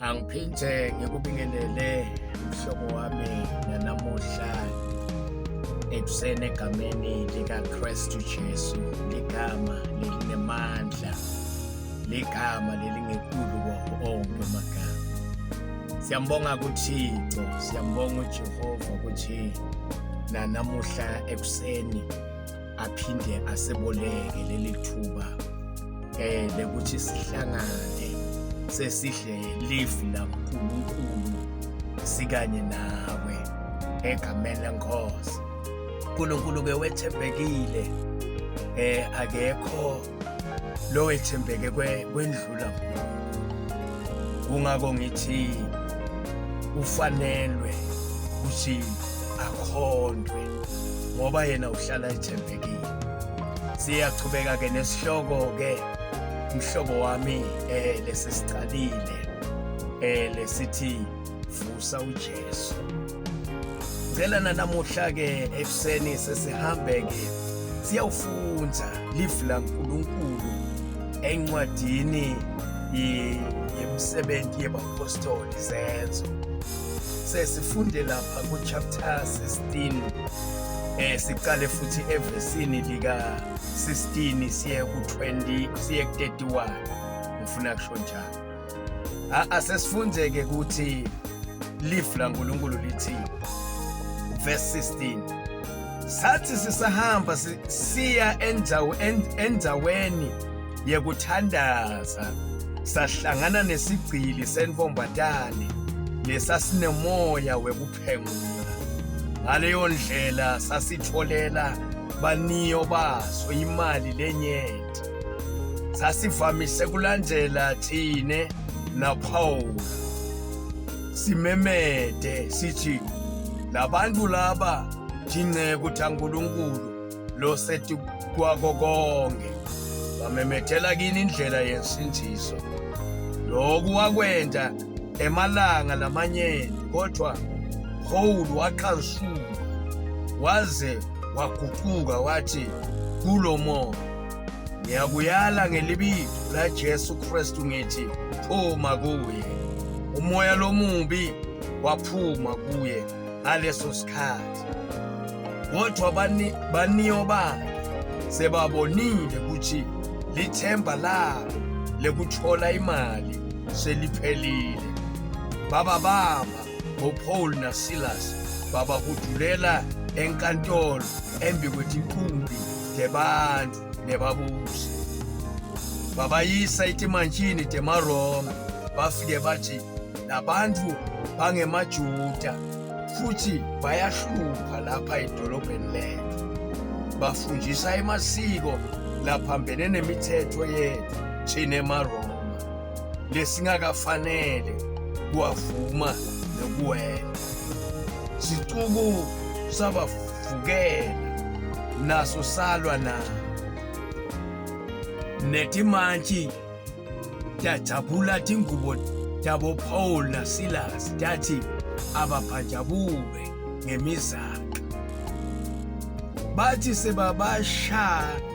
Angiphinde ngikubingelele mhlobo wami nanamuhla ekuseni egameni likaKristu Jesu, ligama lelinamandla, ligama lelingekhulu onke amagama. Siyambonga kuThixo, siyambonga uJehova ukuthi nanamuhla ekuseni aphinde asiboleke leli thuba lekuthi sihlangane sesihle live la uNkulunkulu sikanye nawe egameni lenkosi. uNkulunkulu ke wethembekile, akekho lo wethembeke kwendlula kungako ngithi ufanelwe ukuthi akhondwe ngoba yena uhlala ethembekile. Siyachubeka ke nesihloko ke mhlobo wami lesicalile lesithi vusa uJesu. Ngicela namuhla ke ekuseni sesihambe ke siyawufunza live la uNkulunkulu encwadini yemisebenzi yabapostoli Izenzo. Sesifunde lapha ku chapter 16, siqale futhi evesini lika 16 siye ku 20 siye ku 31. Ngifuna kusho njalo asesifunde ke ukuthi live la uNkulunkulu lithi verse 16, sathi sisahamba siya endaweni yekuthandaza sahlangana nesigcili senvombatane lesasinemoya wekuphengula. Ngaleyo ndlela sasitholela baniyo baso imali lenyenti. Sasivamise kulandela thine na Paul simemede sithi labantu laba jinceku thaNkulunkulu lo sethi kwako konke bamemethela kini indlela yensindiso. Lokhu wakwenda emalanga lamanyeni, kodwa Paul waqhasuka waze waguquka wathi kulo moya, ngiyakuyala ngelibizo la Jesu Kristu ngithi phuma kuye. Umoya lomubi waphuma kuye ngaleso sikhathi, kodwa baniyo bakhe sebabonile ukuthi lithemba labo lekuthola imali seliphelile. Bababamba ngoPaul naSilas babahudulela enkantolo embi kwetinkumbi tebantu nebabusi. Babayisa itimanjini temaRoma. Bafike bathi labantu bangemaJuda futhi bayahlupha lapha edolobheni lethu, bafundisa emasiko laphambene nemithetho yethu thina emaRoma lesingakafanele kuwavuma nokuwela. Sicubu sabavukela naso salwa nabo, netimantshi tajabula tingubo tabo Paul naSilas tathi abaphanjabule ngemizaka. Bathi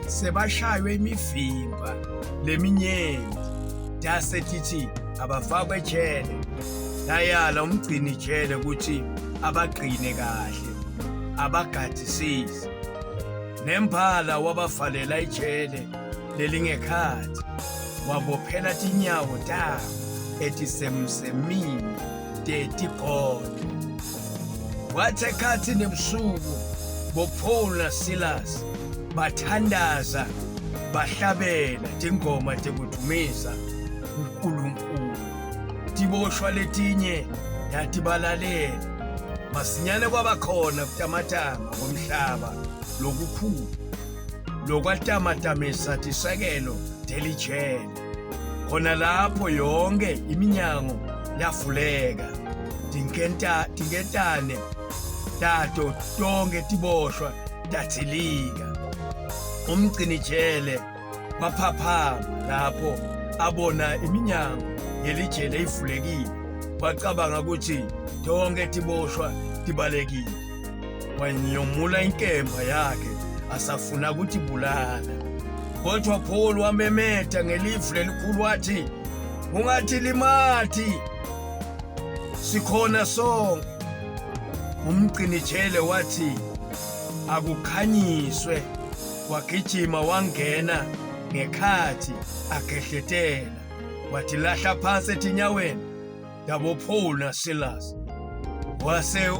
sebashaywe imivimba leminyenti tasetithi abafakwe ejele. Dayala umgcini jele ukuthi abagcine kahle abagadisise. Nemphala wabafalela ejele lelingekhathi, wabophela tinyawo tabo etisemsemini tetikhodo. Wathi ekhathi nebusuku boPaul naSilas bathandaza bahlabela tingoma tekudumisa uNkulunkulu. Tiboshwa letinye yatibalalela. Masinyane kwabakhona kutamatama ngomhlaba lokukhulu lokwatamatamisa tisekelo telijele. Khona lapho yonke iminyango yavuleka, tinkentane tato tonke tiboshwa tathilika. Umgcini jele waphaphama lapho abona iminyango yelijele ivulekile, wacabanga ukuthi tonke tiboshwa tibalekile. Wanyomula inkemba yakhe asafuna ukuthi bulala. Kodwa Paul wamemeta ngelizwi elikhulu wathi, ungathi limathi sikhona sonke. Umgcinijele wathi akukhanyiswe, wagijima wangena ngekhathi agehletela, wathi lahla phansi etinyaweni dabo Paul na Silas, wase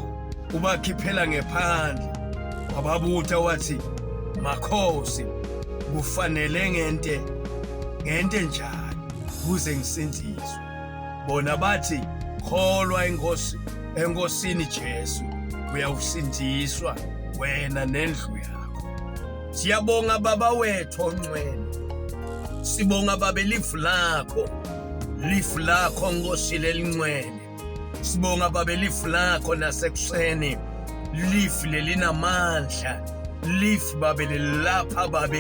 ubakhiphela ngephandle, wababuta wathi makhosi, kufanele ngente njani kuze ngisindiswe? Bona bathi kholwa enkosini Jesu uyawusindiswa wena nendlu yakho. Siyabonga baba wethu ongcwele, sibonga baba lifu lakho Nkosi lelincwele, sibonga baba lifu lakho nasekuseni, lifu lelinamandla, lifu baba lelapha baba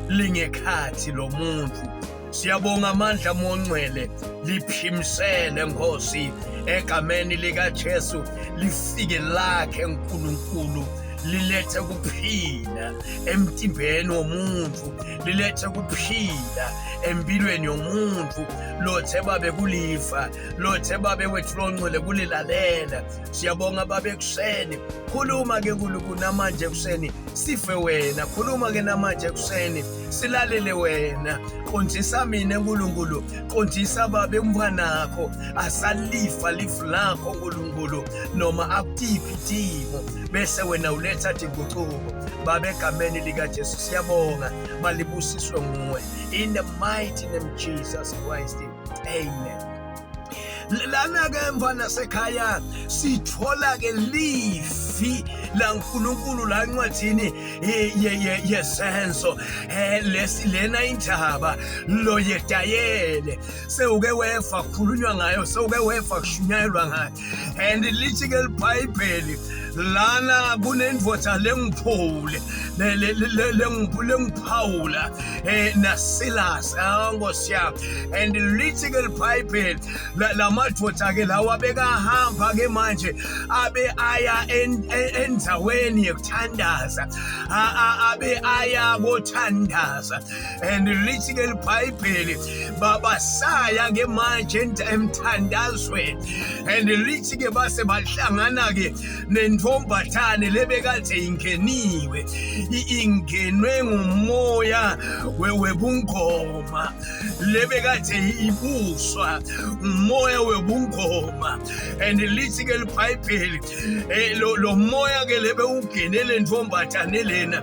lingekhathi lo muntu. Siyabonga amandla mongcwele liphimisele Nkosi egameni lika Jesu, lifike lakhe uNkulunkulu, lilethe kuphila emtimbeni womuntu, lilethe kuphila empilweni yomuntu. Lothe babe kulifa, lothe babe wethu longcwele kulilalela. Siyabonga babe kuseni, khuluma ke uNkulunkulu namanje kuseni sife wena, khuluma ke namanje kuseni silalele wena. Qondisa mina uNkulunkulu, qondisa babe umbanakho, asalifa lifu lakho uNkulunkulu noma akutiphi idimo, bese wena uletha inguquko babe egameni lika Jesu. Siyabonga malibusiswe nguwe, in the mighty name of Jesus Christ, amen. Lana ke mfana sekhaya sithola ke lifi la uNkulunkulu la ncwadini yesenzo lena indaba lo Yedayele sewuke wefa kukhulunywa ngayo, sewuke wefa kushunyayelwa ngayo. And lithi ke iBhayibheli lana kunendvodza lengiphule lengiphawula na Silas Nkosi yami. And lithi ke iBhayibheli lamadvodza ke lawa bekahamba ke manje abe aya endaweni yokuthandaza, abe aya kothandaza. And lithi ke iBhayibheli babasaya ke manje emthandazweni. And lithi ke base bahlangana ke nentombathane lebekade ingeniwe, ingenwe ngumoya webungoma, lebekade ibuswa umoya webungoma. And lithi ke iBhayibheli lo moya ke lebe ungenele ntombathane lena,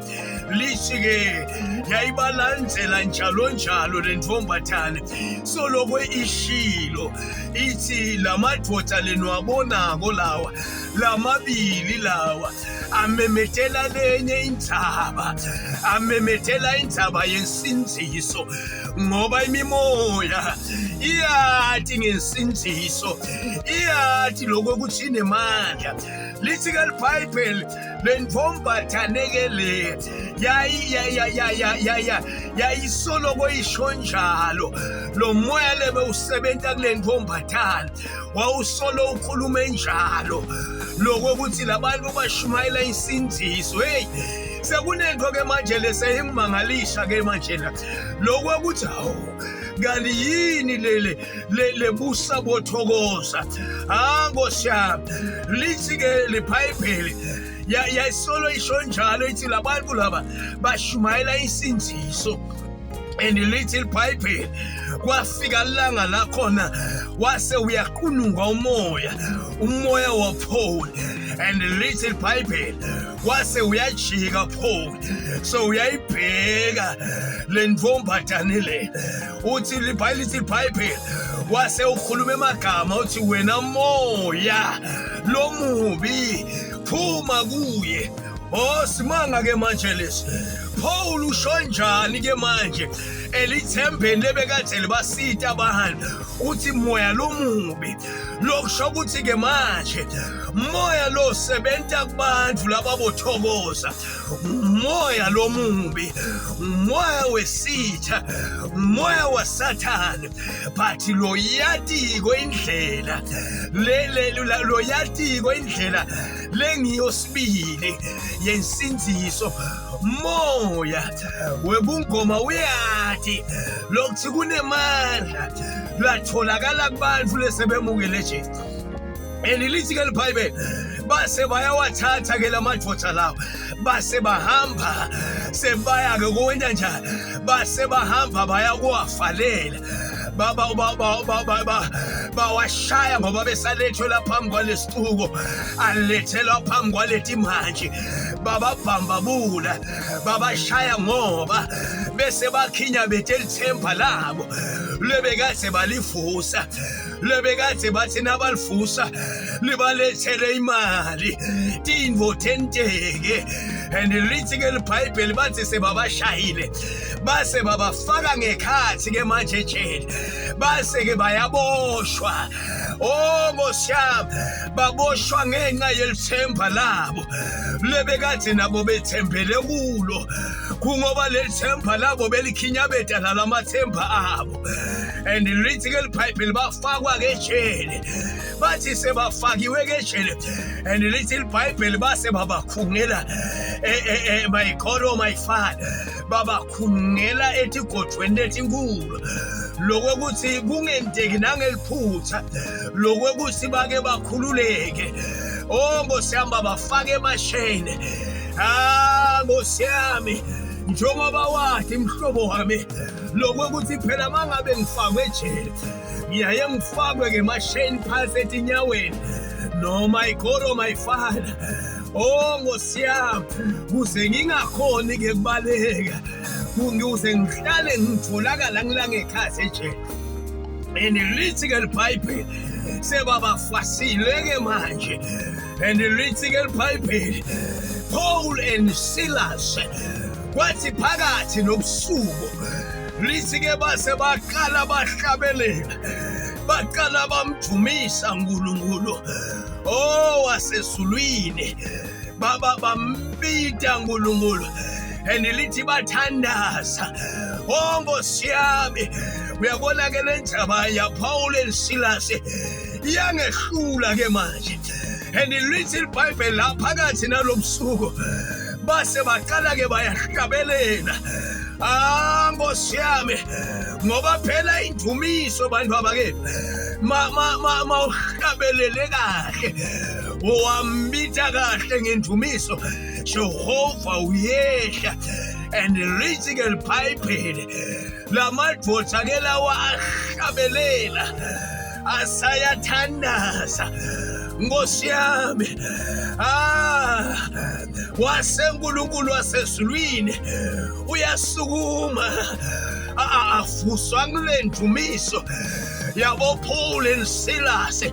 lithi ke yayibalandzela njalo lentombathane. So lokho ishilo ithi lamadvodza lenwabonako lawa lamabili lawa amemetela lenye indzaba, amemetela indzaba yensindziso, ngoba imimoya iyathi ngensindziso, iyathi lokho kuthi nemandla. Lithi ke iBhayibheli lentombathane ke le yayisoloko isho njalo, lo moya lebe usebenza kule ntombathane wawusolo ukhulume njalo lokho kuthi labantu bashumayela insindziso. Hey, sekunento ke manje leseyimangalisha ke manje la lokho kuthi hawo kanti yini le busa bothokoza. Nkosi yami, lithi ke iBhayibheli yayisolo isho njalo ithi labantu laba bashumayela insindziso. And lithi iBhayibheli kwafika langa lakhona wase uyaqununga umoya waPaul. And lithi iBhayibheli wase uyajika Paul, so uyayibheka le ntombathane le, uthi lithi iBhayibheli wase ukhuluma emagama uthi wena moya lo mubi phuma kuye. Oh, simanga ke manje lesi Paul usho njani ke manje elithembeni lebekade libasita abantu, uthi moya lo mubi lokusho ukuthi ke manje moya lo sebenza kubantu lababothokoza, moya lo mubi, moya wesitha, moya waSathane. But lo yatiko indlela lo yatiko indlela lengiyosibili yensindziso, moya webungoma uyathi lokuthi kunemandla latholakala kubantu lesebemukele Jesu. Lithi ke liBhayibheli base bayawathatha ke lamadoda lawo base bahamba sebaya ke kwenza njani base bahamba baya kuwafalela bawashaya ngoba besalethwe laphambi kwalesituko alethelwa phambi kwaleti manje bababhambabula babashaya ngoba bese bakhinya bethe lithemba labo lebekade balivusa lebekade bathi nabalivusa libalethele imali tindvo tenteke and lithi ke liBhayibheli bathi sebabashayile base babafaka ngekhathi ke manje ejele base ke bayaboshwa ngosiyami baboshwa ngenxa yelithemba labo lebekade nabo bethembele kulo kungoba lelithemba labo belikhinyabeta nalamathemba abo and lithi ke liBhayibheli bafakwa ke ejele bathi sebafakiwe ke ejele and lithi liBhayibheli base babakhungela my God, oh my Father babakhungela etigodweni letinkulu lokuthi kungenteki nangeliphutha lokuthi bake bakhululeke ngosiyami bafake emashene ngosiyami njengoba wathi mhlobo wami lokuthi phela mangabe ngifakwe ejele ngiyaye ngifakwe ke emashene phansi etinyaweni no my God, oh my Father ngosiyami kuze ngingakhoni ke kubaleka kungize ngihlale ngitholakala ngilangekhathi ejele and lithi ke liBhayibheli sebabafasile ke manje and lithi ke liBhayibheli Paul and Silas kwathi phakathi nobusuku lithi ke base baqala bahlabelela baqala bamdumisa uNkulunkulu wasezulwini bambita uNkulunkulu and lithi bathandaza ngosiyami uyabona ke lendaba ya Paul and Silas iyangehlula ke manje and lithi liBhayibheli la phakathi nalobusuku base baqala ke bayahlabelela ngosiyami ngoba phela indumiso bantu abake uhlabelele kahle wambita kahle ngendumiso Jehova uyehla and lithi ke liBhayibheli lamadoda ke lawa ahlabelela asayathandaza ngosiyami waseNkulunkulu wasezulwini uyasukuma afuswa kule ndumiso yabo Paul and Silas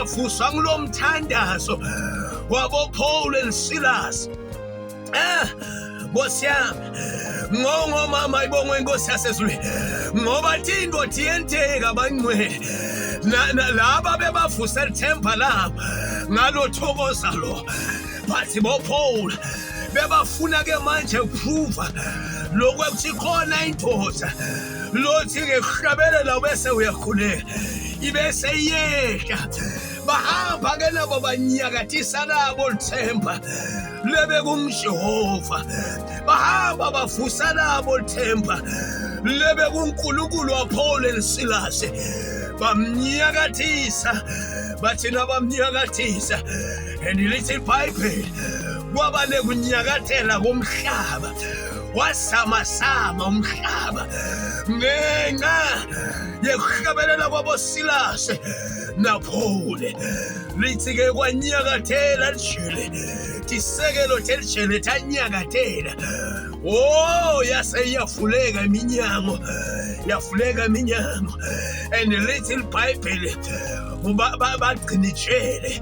afuswa kulo mthandazo wabo Paul and Silas ngosiyami ngomama ibongwe inkosi yasezulwini ngoba into diyenteka bangcwele laba bebavusa lithemba labo ngalothokoza lo bathi bo Paul bebafuna ke manje prove lokuthi khona indoda lothi ngehlabelela bese uyakhuleka ibese yehla bahamba ke nabo banyakatisa labo lithemba lebe kumJehova bahamba bavusa labo lithemba lebe kuNkulunkulu wa Paul and Silas bamnyakatisa bathina bamnyakatisa and lithi iBhayibheli kwaba nekunyakathela komhlaba wasamasama umhlaba ngenxa yekuhlabelela kwabo Silas na Paul lithi ke kwanyakathela lijele tisekelo telijele tanyakathela yase yafuleka iminyango and lithi iBhayibheli bagcinitshele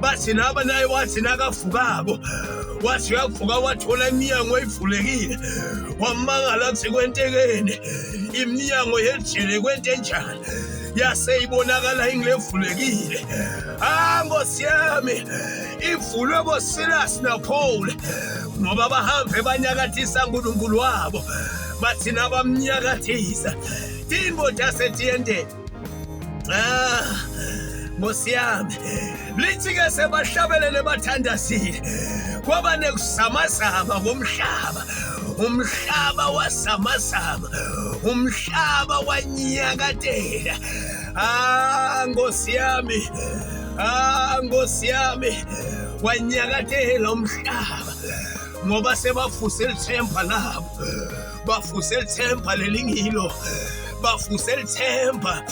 bathi naba naye wathi nakavukako wathi uyavuka wathola iminyango eyivulekile wamangala kuthi kwentekeni iminyango yelijele kwente njani yase ibonakala ingilevulekile ngosiyami ivulwe bo Silas na Paul ngoba bahambe banyakathisa uNkulunkulu wabo bathi nabamnyakathisa tindoda setiyende ngosiyami lithi ke sebahlabelele bathandazile kwaba nekusamazama komhlaba umhlaba wasamazama umhlaba wanyakatela ngosiyami Nkosi yami wanyakatela umhlaba ngoba sebafuse lithemba labo, bafuse lithemba lelingilo, bafuse lithemba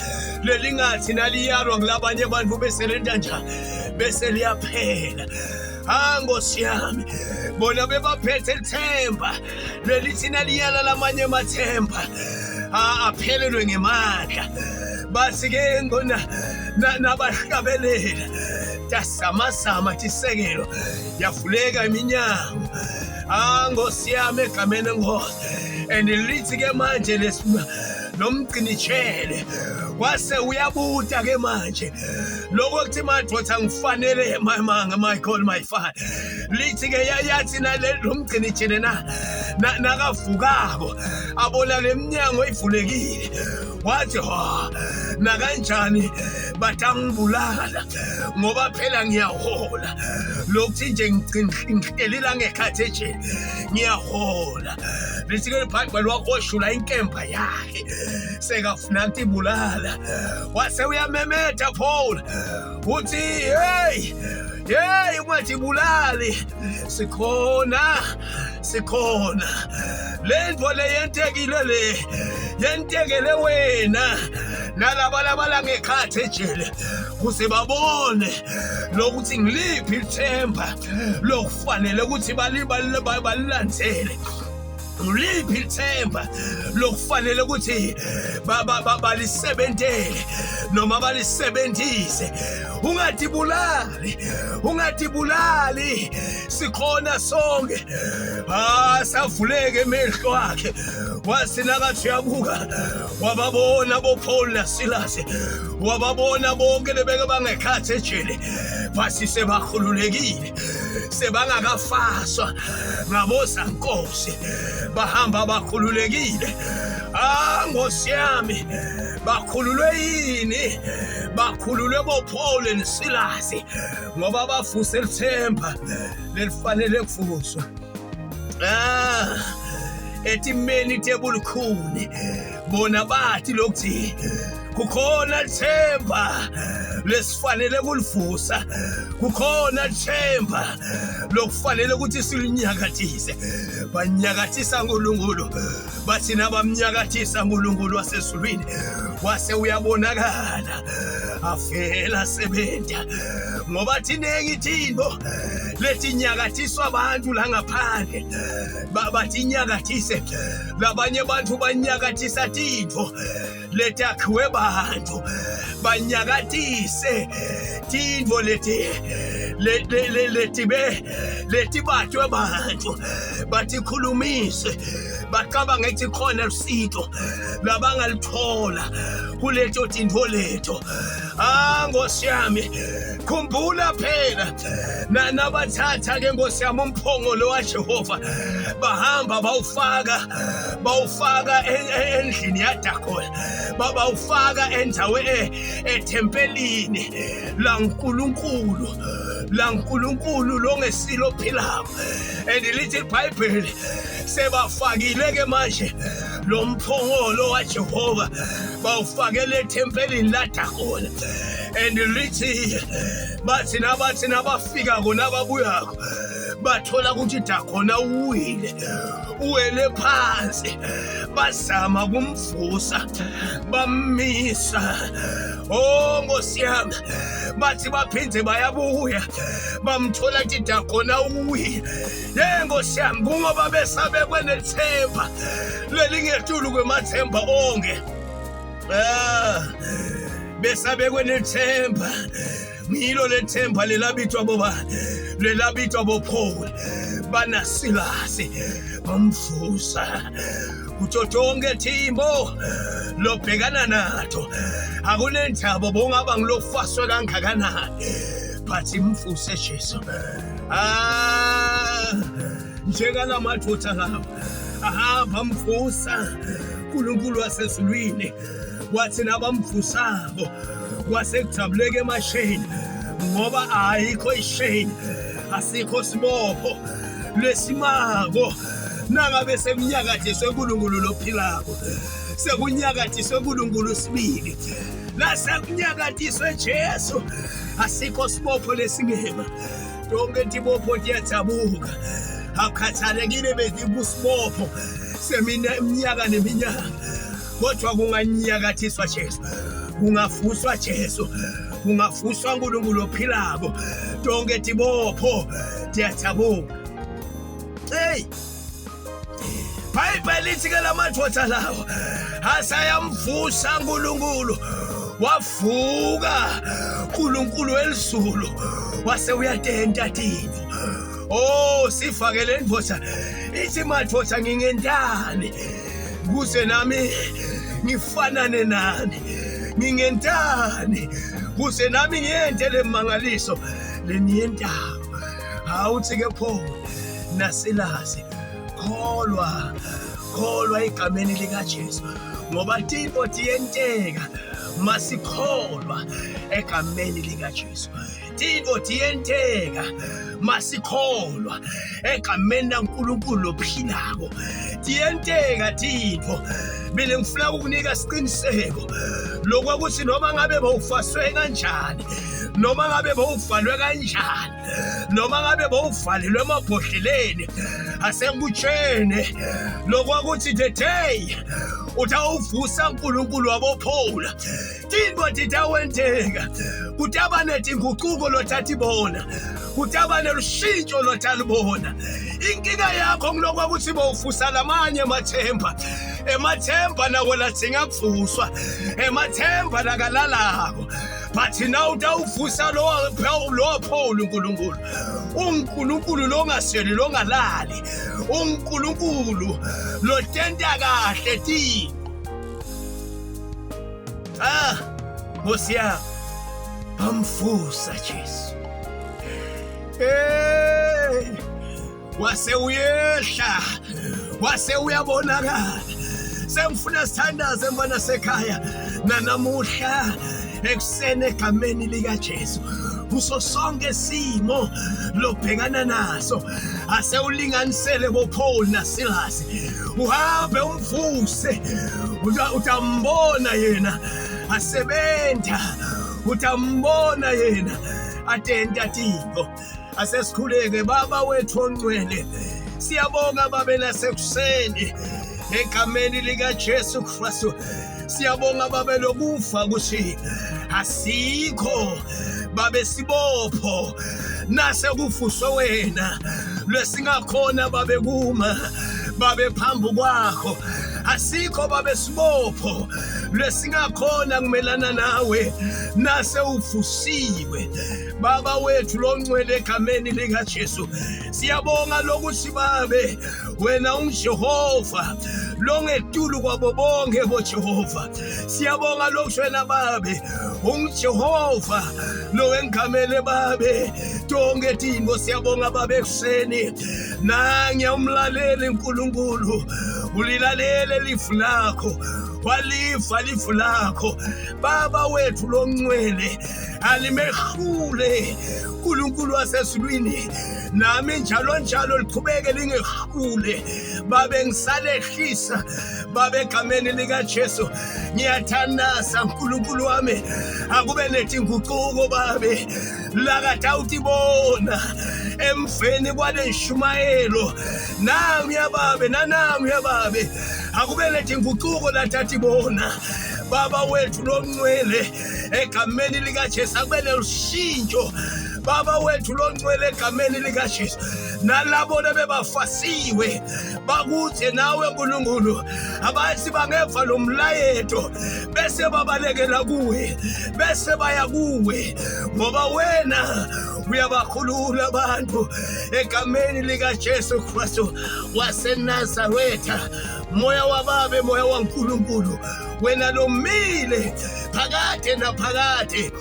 lelingathi naliyalwa ngilabanye abantu bese lenta njani, bese liyaphela. Nkosi yami bona bebaphethe lithemba lelithi naliyala lamanye amathemba aphelelwe ngemandla, bathi-ke ngona nabahlabelela tasamazama tisekelo yavuleka iminyango. Nkosi yami egameni enkosi, and lithi-ke manje nomgcinitshele wase uyabuta-ke manje lokho kuthi madoda ngifanele my God, my Father. Lithi-ke yathi lomgcinitshele nakavukako abona le minyango ivulekile, wathi nakanjani batangibulala ngoba phela ngiyahola lokuthi nje ngicikelela ngekhathi ejele ngiyahola. Lithi-ke iBhayibheli wakoshula inkemba yakhe sekafuna ukubulala, wase uyamemetha Paul uthi hey wathi bulali sikhona lento le yentekele wena nalabalabala ngekhathi ejele kuze babone lokuthi ngiliphi ithemba lokufanele ukuthi balilandzele, ngiliphi ithemba lokufanele ukuthi balisebentele noma balisebenzise. Ungatibulali sikhona sonke. Savuleke emehlo akhe wathi nakathi uyabuka wababona boPaul naSilas, wababona bonke lebeke bangekhathi ejele basi sebakhululekile, sebangakafaswa ngabozankosi, bahamba bakhululekile. Nkosi yami bakhululwe yini? Bakhululwe boPaul naSilas ngoba bafuse lithemba lelifanele kufuswa. Etimeni tebulukhuni bona bathi lokuthi kukhona lithemba lesifanele kulivusa, kukhona lithemba lokufanele ukuthi silinyakatise. Banyakatisa uNkulunkulu, bathi nabamnyakatisa uNkulunkulu wasezulwini wase uyabonakala avela sebenza, ngoba thinengi ithinto letinyakatiswa abantu la ngaphandle bathi nyakatise, labanye abantu banyakatisa tintfo letakhiwe bantu, banyakatise tintfo letibatwe bantu, batikhulumise, bacabanga ukuthi khona lusito labangalithola kuleto tintfo leto. Nkosi yami khumbula phela nabathatha-ke Nkosi yami umphongolo waJehova bahamba bawufaka endlini yaDagoni, bawufaka endaweni ethempelini laNkulunkulu longesilo philako. And lithi iBhayibheli sebafakile-ke manje lo mphongolo waJehova bawufakele ethempelini laDagoni. And lithi bathi nabafika kona babuyako bathola ukuthi Dagona uwele phansi, bazama kumvusa bamisa. Nkosi yami bathi baphindze bayabuya bamthola ukuthi Dagona uwile. Nkosi yami kungoba besabekwe nethemba lelingetulu kwemathemba onke, besabekwe nethemba. Ngilo lethemba lelabithwa bobani, lelabithwa boPaul banaSilas bamvusa. Kutsho tonke thimbo lobhekana nato akunendaba bongaba ngilofaswe kangakanani, but imvuse Jesu. Njengala madoda lawo ahamba mvusa uNkulunkulu wasezulwini, wathi nabamvusako kwasekujabuleke emasheni ngoba ayikho isheni, asikho sibopho lesimako. Nangabe sekunyakathiswe uNkulunkulu lophilako, sekunyakathiswe uNkulunkulu sibili, nasekunyakatiswe Jesu asikho sibopho lesingema donke tibopho tiyajabuka akhathalekile bezibusibopho semina iminyaka neminyaka kodwa kunganyakatiswa Jesu kungafuswa Jesu kungafuswa uNkulunkulu ophilako donke tibopho tiyajabuka hey Bible lithi ke lamadodana lawo asayamvusa uNkulunkulu wavuka uNkulunkulu elizulu wase uyatenta tino oh sifakele ndvodza ithi madvodza ngingentani kuze nami ngifanane nani ngingentani kuze nami ngiyente lemangaliso leniyentayo awuthi ke pho nasilasi kholwa igameni lika Jesu ngoba timo tiyenteka masikholwa egameni lika Jesu timo tiyenteka masikholwa egameni laNkulunkulu ophilako tiyenteka timo mina ngifuna ukukunika isiqiniseko lokwakuthi noma ngabe bawufaswe kanjani noma ngabe bawuvalwe kanjani noma ngabe bawuvalelwe emabhodleleni asengutshene lokwakuthi the day utawuvusa uNkulunkulu wabophula timo titawenteka kutabanethi inguquko lothathi bona kutabane lushintsho lothalibona inkinga yakho ngilokwakuthi bawuvusa lamanye emathemba nawo ladzinga kuvuswa emathemba nakalalako but now utawuvusa lo Phawula uNkulunkulu longaseli longalali uNkulunkulu lotenta kahle ti Nkosi yami bamvusa Jesu wase uyehla wase uyabonakala sengifuna sithandaze mfana sekhaya nanamuhla ekuseni egameni lika Jesu kuso sonke simo lobhekana naso ase ulinganisele boPaul naSilas uhambe umvuse utambona yena asebenza utambona yena atenta tiko asesikhuleke baba wethu ongcwele siyabonga babena sekuseni egameni lika Jesu Kristu siyabonga babe lokufa kuthi asikho babe sibopho nase kufuswe wena lesingakhona babe kuma babe phambi kwakho asikho babe sibopho lesingakhona kumelana nawe nase ufusiwe baba wethu longcwele egameni lika Jesu siyabonga lokuthi babe wena unguJehova longetulu kwabo bonke boJehova siyabonga lokushwena babe unguJehova lo engamele babe tonke timo siyabonga babe kuseni nanya umlaleli uNkulunkulu ulilalele lifu lakho walifa lifu lakho baba wethu longcwele alimehlule uNkulunkulu wasezulwini nami njalo liqhubeke lingehlule babe ngisalehlisa babe egameni lika Jesu ngiyathandaza uNkulunkulu wami akube nethi inguquko babe lakatawuthi bona emveni kwale nshumayelo nami yababe nanami yababe akube nethi inguquko lathathi bona baba wethu longcwele egameni lika Jesu akubele ushintsho baba wethu longcwele egameni lika Jesu nalabo lebafasiwe bakuthi nawe uNkulunkulu abathi bangeva lo mlayeto bese babalekela kuwe bese baya kuwe ngoba wena uyabakhulula abantu egameni lika Jesu Kristu waseNazaretha moya wababe moya waNkulunkulu wena lomile phakade naphakade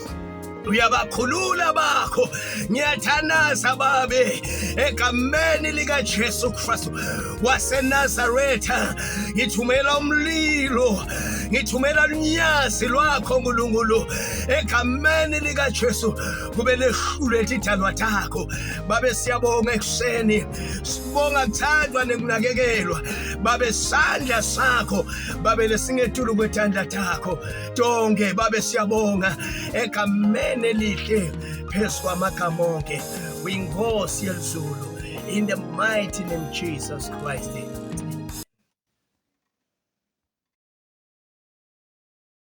uyabakhulula bakho ngiyathandaza babe egameni lika Jesu Kristu waseNazaretha ngithumela umlilo ngithumela unyazi lwakho nkulunkulu egameni likaJesu kube lehlule idalwa takho. Babe siyabonga ekuseni, sibonga kuthandwa nekunakekelwa. Babe sandla sakho, babe lesingetulu kwetandla takho tonke. Babe siyabonga egameni elihle phezu kwamagama onke, uyinkosi yelizulu. In the mighty name of Jesus Christ.